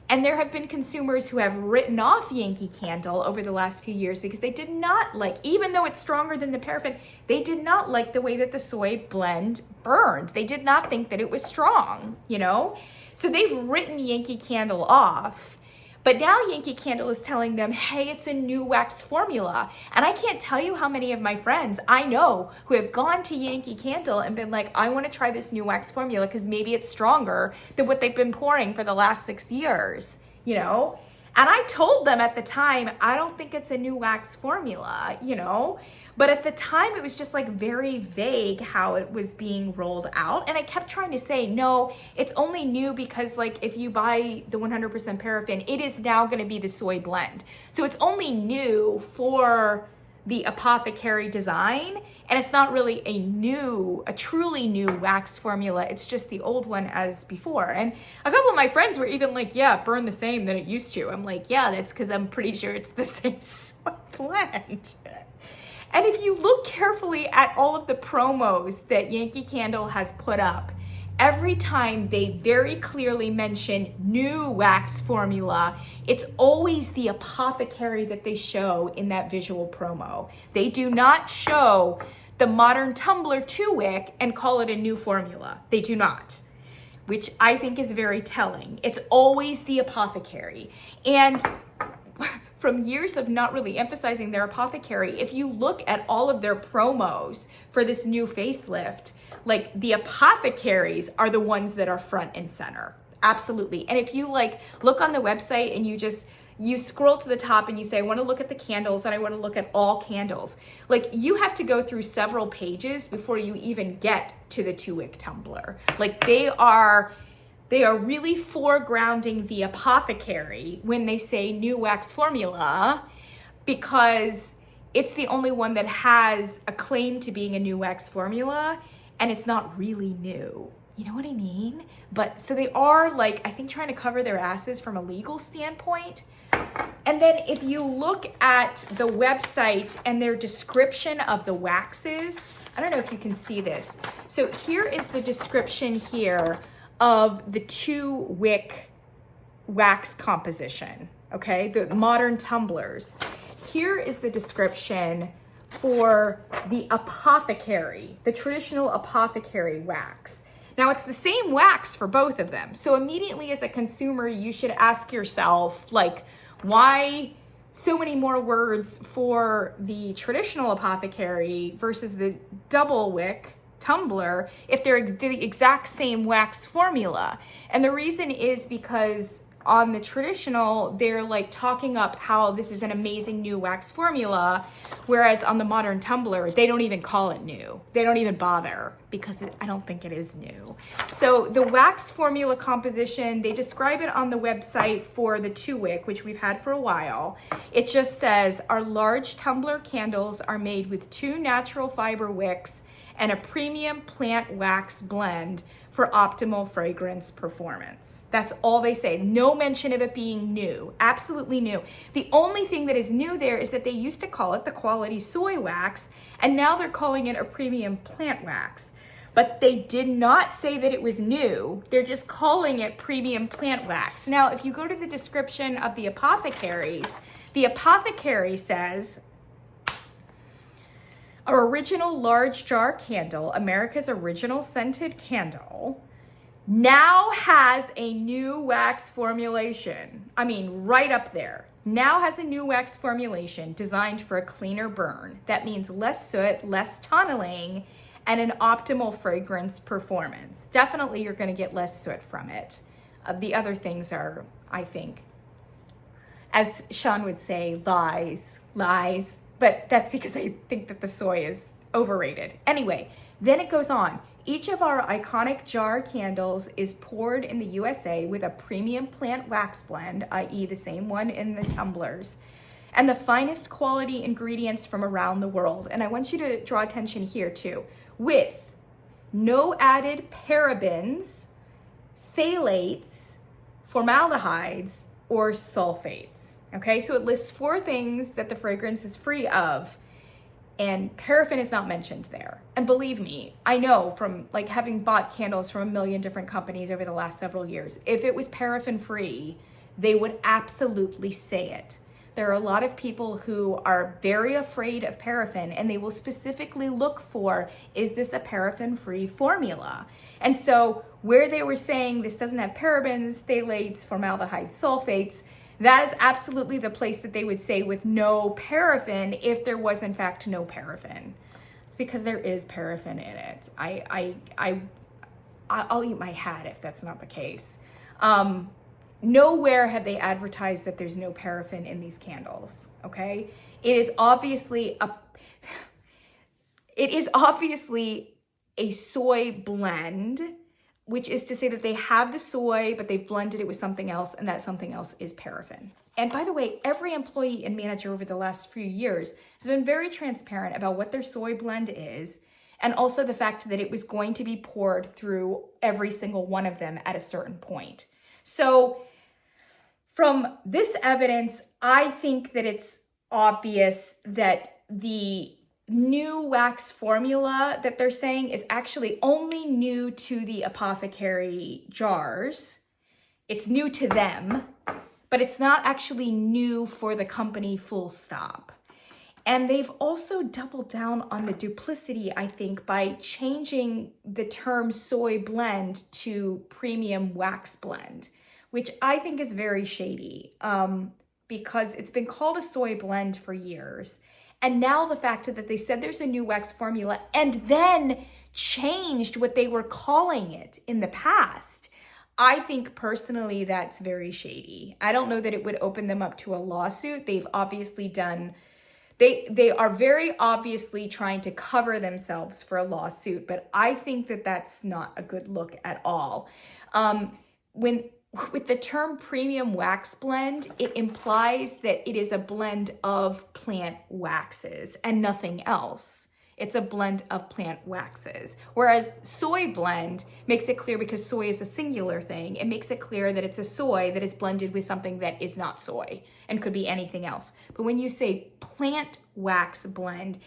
And there have been consumers who have written off Yankee Candle over the last few years because they did not like, even though it's stronger than the paraffin, they did not like the way that the soy blend burned. They did not think that it was strong, So they've written Yankee Candle off. But now Yankee Candle is telling them, hey, it's a new wax formula. And I can't tell you how many of my friends I know who have gone to Yankee Candle and been like, I want to try this new wax formula because maybe it's stronger than what they've been pouring for the last 6 years, And I told them at the time, I don't think it's a new wax formula, But at the time, it was just like very vague how it was being rolled out. And I kept trying to say, no, it's only new because like if you buy the 100% paraffin, it is now going to be the soy blend. So it's only new for the apothecary design. And it's not really a truly new wax formula. It's just the old one as before. And a couple of my friends were even like, yeah, it burned the same than it used to. I'm like, yeah, that's because I'm pretty sure it's the same soy blend. And if you look carefully at all of the promos that Yankee Candle has put up, every time they very clearly mention new wax formula, it's always the apothecary that they show in that visual promo. They do not show the modern tumbler 2-wick and call it a new formula. They do not, which I think is very telling. It's always the apothecary. And from years of not really emphasizing their apothecary, if you look at all of their promos for this new facelift, like the apothecaries are the ones that are front and center. Absolutely. And if you look on the website and you scroll to the top and you say, I want to look at the candles and I want to look at all candles, you have to go through several pages before you even get to the 2-wick tumbler. They are really foregrounding the apothecary when they say new wax formula because it's the only one that has a claim to being a new wax formula and it's not really new. You know what I mean? But so they are I think trying to cover their asses from a legal standpoint. And then if you look at the website and their description of the waxes, I don't know if you can see this. So here is the description here of the 2-wick wax composition, okay? The modern tumblers. Here is the description for the apothecary, the traditional apothecary wax. Now it's the same wax for both of them. So immediately as a consumer, you should ask yourself, why so many more words for the traditional apothecary versus the double wick tumbler if they're the exact same wax formula? And the reason is because on the traditional, they're talking up how this is an amazing new wax formula, whereas on the modern tumbler, they don't even call it new. They don't even bother because I don't think it is new. So the wax formula composition, they describe it on the website for the 2-wick, which we've had for a while. It just says, our large tumbler candles are made with 2 natural fiber wicks and a premium plant wax blend for optimal fragrance performance. That's all they say. No mention of it being new, absolutely new. The only thing that is new there is that they used to call it the quality soy wax, and now they're calling it a premium plant wax. But they did not say that it was new. They're just calling it premium plant wax. Now, if you go to the description of the apothecary says, our original large jar candle, America's original scented candle, now has a new wax formulation. I mean, right up there. Now has a new wax formulation designed for a cleaner burn. That means less soot, less tunneling, and an optimal fragrance performance. Definitely you're gonna get less soot from it. The other things are, I think, as Sean would say, lies, but that's because I think that the soy is overrated. Anyway, then it goes on. Each of our iconic jar candles is poured in the USA with a premium plant wax blend, i.e. the same one in the tumblers, and the finest quality ingredients from around the world. And I want you to draw attention here too, with no added parabens, phthalates, formaldehydes, or sulfates. Okay, so it lists 4 things that the fragrance is free of, and paraffin is not mentioned there. And believe me, I know from like having bought candles from a million different companies over the last several years, if it was paraffin free, they would absolutely say it. There are a lot of people who are very afraid of paraffin, and they will specifically look for, is this a paraffin-free formula? And so where they were saying this doesn't have parabens, phthalates, formaldehyde, sulfates, that is absolutely the place that they would say with no paraffin if there was in fact no paraffin. It's because there is paraffin in it. I'll eat my hat if that's not the case. Nowhere have they advertised that there's no paraffin in these candles, okay? It is obviously a soy blend, which is to say that they have the soy, but they've blended it with something else, and that something else is paraffin. And by the way, every employee and manager over the last few years has been very transparent about what their soy blend is, and also the fact that it was going to be poured through every single one of them at a certain point. So from this evidence, I think that it's obvious that the new wax formula that they're saying is actually only new to the apothecary jars. It's new to them, but it's not actually new for the company full stop. And they've also doubled down on the duplicity, I think, by changing the term soy blend to premium wax blend, which I think is very shady because it's been called a soy blend for years. And now the fact that they said there's a new wax formula and then changed what they were calling it in the past, I think personally that's very shady. I don't know that it would open them up to a lawsuit. They've obviously done, they are very obviously trying to cover themselves for a lawsuit, but I think that that's not a good look at all. With the term premium wax blend, it implies that it is a blend of plant waxes and nothing else. It's a blend of plant waxes. Whereas soy blend makes it clear, because soy is a singular thing, it makes it clear that it's a soy that is blended with something that is not soy and could be anything else. But when you say plant wax blend,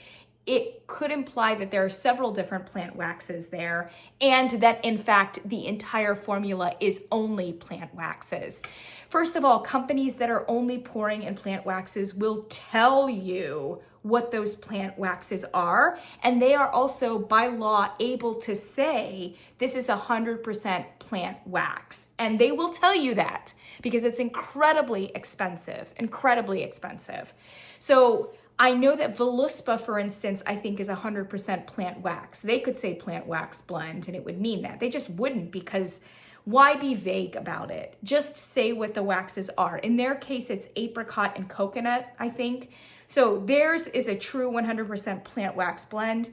it could imply that there are several different plant waxes there, and that in fact the entire formula is only plant waxes. First of all, companies that are only pouring in plant waxes will tell you what those plant waxes are, and they are also by law able to say this is 100% plant wax, and they will tell you that because it's incredibly expensive. So I know that Voluspa, for instance, I think is 100% plant wax. They could say plant wax blend and it would mean that. They just wouldn't, because why be vague about it? Just say what the waxes are. In their case, it's apricot and coconut, I think. So theirs is a true 100% plant wax blend.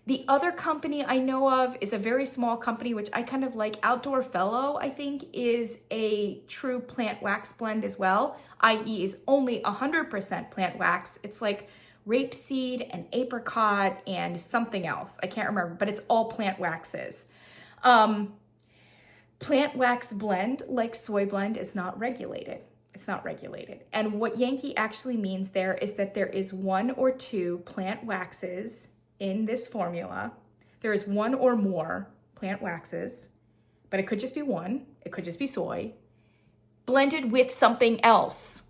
The other company I know of is a very small company, which I kind of like. Outdoor Fellow, I think, is a true plant wax blend as well, i.e. is only 100% plant wax. It's like rapeseed and apricot and something else. I can't remember, but it's all plant waxes. Plant wax blend, like soy blend, is not regulated. It's not regulated. And what Yankee actually means there is that there is 1 or 2 plant waxes in this formula. There is 1 or more plant waxes, but it could just be 1. It could just be soy, blended with something else.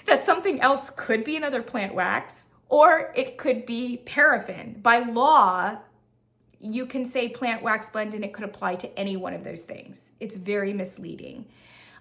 That something else could be another plant wax, or it could be paraffin. By law, you can say plant wax blend and it could apply to any one of those things. It's very misleading.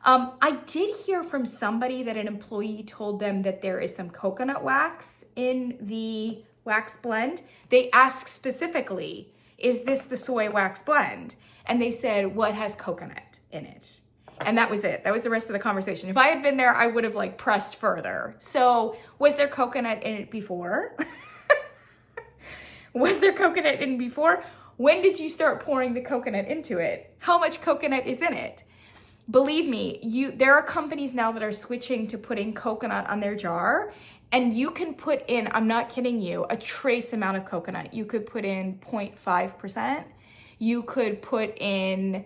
I did hear from somebody that an employee told them that there is some coconut wax in the wax blend. They asked specifically, is this the soy wax blend? And they said, well, it has coconut in it. And that was it. That was the rest of the conversation. If I had been there, I would have like pressed further. So was there coconut in it before? Was there coconut in before? When did you start pouring the coconut into it? How much coconut is in it? Believe me, there are companies now that are switching to putting coconut on their jar, and you can put in, I'm not kidding you, a trace amount of coconut. You could put in 0.5%. You could put in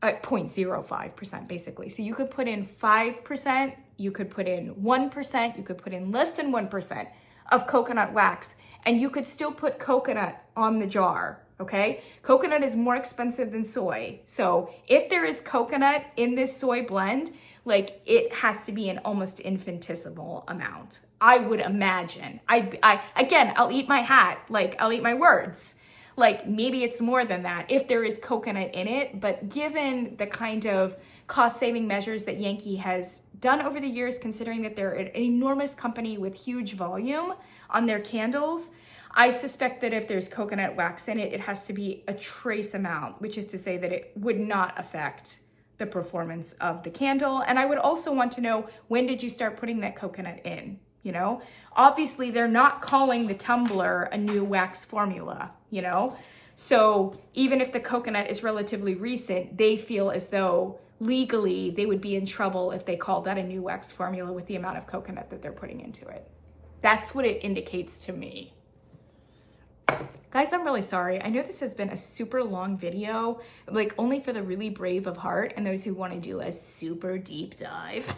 0.05% basically. So you could put in 5%, you could put in 1%, you could put in less than 1% of coconut wax, and you could still put coconut on the jar, okay? Coconut is more expensive than soy. So if there is coconut in this soy blend, like it has to be an almost infinitesimal amount, I would imagine. Again, I'll eat my hat, like I'll eat my words. Like maybe it's more than that if there is coconut in it, but given the kind of cost-saving measures that Yankee has done over the years, considering that they're an enormous company with huge volume on their candles, I suspect that if there's coconut wax in it, it has to be a trace amount, which is to say that it would not affect the performance of the candle. And I would also want to know, when did you start putting that coconut in? You know, obviously they're not calling the tumbler a new wax formula, you know? So even if the coconut is relatively recent, they feel as though legally they would be in trouble if they called that a new wax formula with the amount of coconut that they're putting into it. That's what it indicates to me. Guys, I'm really sorry. I know this has been a super long video, like only for the really brave of heart and those who want to do a super deep dive.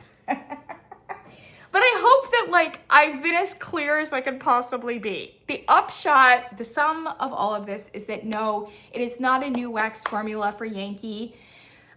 But I hope that like I've been as clear as I can possibly be. The upshot, the sum of all of this is that no, it is not a new wax formula for Yankee.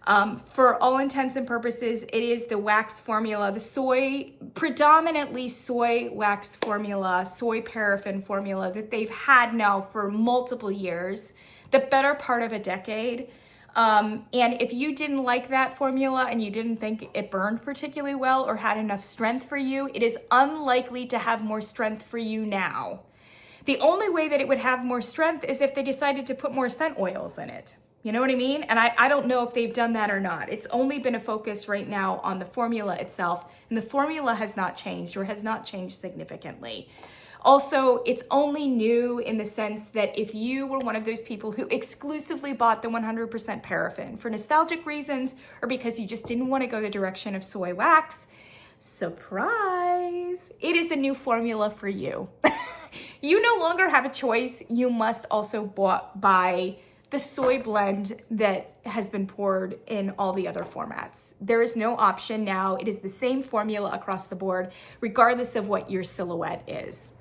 For all intents and purposes, it is the wax formula, the predominantly soy wax formula, soy paraffin formula that they've had now for multiple years, the better part of a decade. And if you didn't like that formula and you didn't think it burned particularly well or had enough strength for you, it is unlikely to have more strength for you now. The only way that it would have more strength is if they decided to put more scent oils in it. You know what I mean? And I don't know if they've done that or not. It's only been a focus right now on the formula itself, and the formula has not changed or has not changed significantly. Also, it's only new in the sense that if you were one of those people who exclusively bought the 100% paraffin for nostalgic reasons or because you just didn't want to go the direction of soy wax, surprise, it is a new formula for you. You no longer have a choice. You must also buy the soy blend that has been poured in all the other formats. There is no option now. It is the same formula across the board, regardless of what your silhouette is.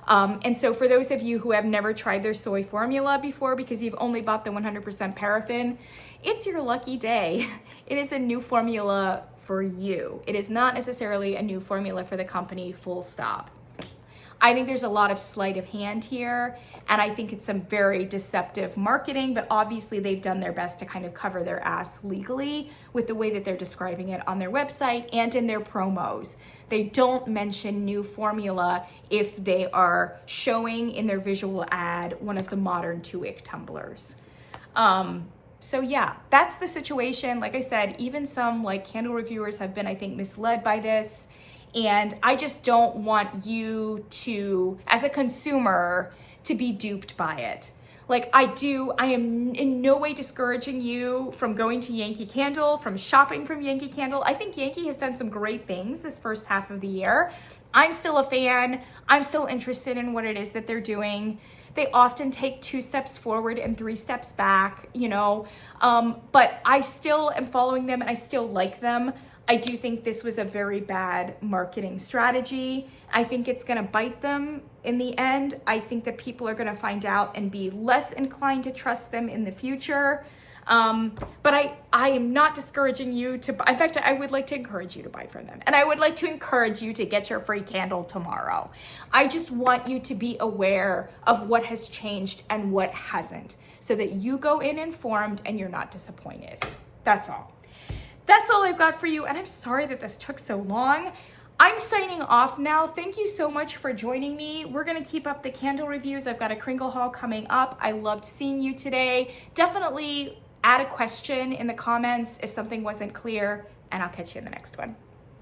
And so for those of you who have never tried their soy formula before because you've only bought the 100% paraffin, it's your lucky day. It is a new formula for you. It is not necessarily a new formula for the company, full stop. I think there's a lot of sleight of hand here, and I think it's some very deceptive marketing, but obviously they've done their best to kind of cover their ass legally with the way that they're describing it on their website and in their promos. They don't mention new formula if they are showing in their visual ad one of the modern 2-wick tumblers. So yeah, that's the situation. Like I said, even some like candle reviewers have been, I think, misled by this. And I just don't want you to, as a consumer, to be duped by it. Like I am in no way discouraging you from going to Yankee Candle, from shopping from Yankee Candle. I think Yankee has done some great things this first half of the year. I'm still a fan. I'm still interested in what it is that they're doing. They often take 2 steps forward and 3 steps back, you know, but I still am following them and I still like them. I do think this was a very bad marketing strategy. I think it's gonna bite them in the end. I think that people are gonna find out and be less inclined to trust them in the future. But I am not discouraging you to buy. In fact, I would like to encourage you to buy from them. And I would like to encourage you to get your free candle tomorrow. I just want you to be aware of what has changed and what hasn't, so that you go in informed and you're not disappointed. That's all. That's all I've got for you. And I'm sorry that this took so long. I'm signing off now. Thank you so much for joining me. We're gonna keep up the candle reviews. I've got a Kringle haul coming up. I loved seeing you today. Definitely add a question in the comments if something wasn't clear, and I'll catch you in the next one.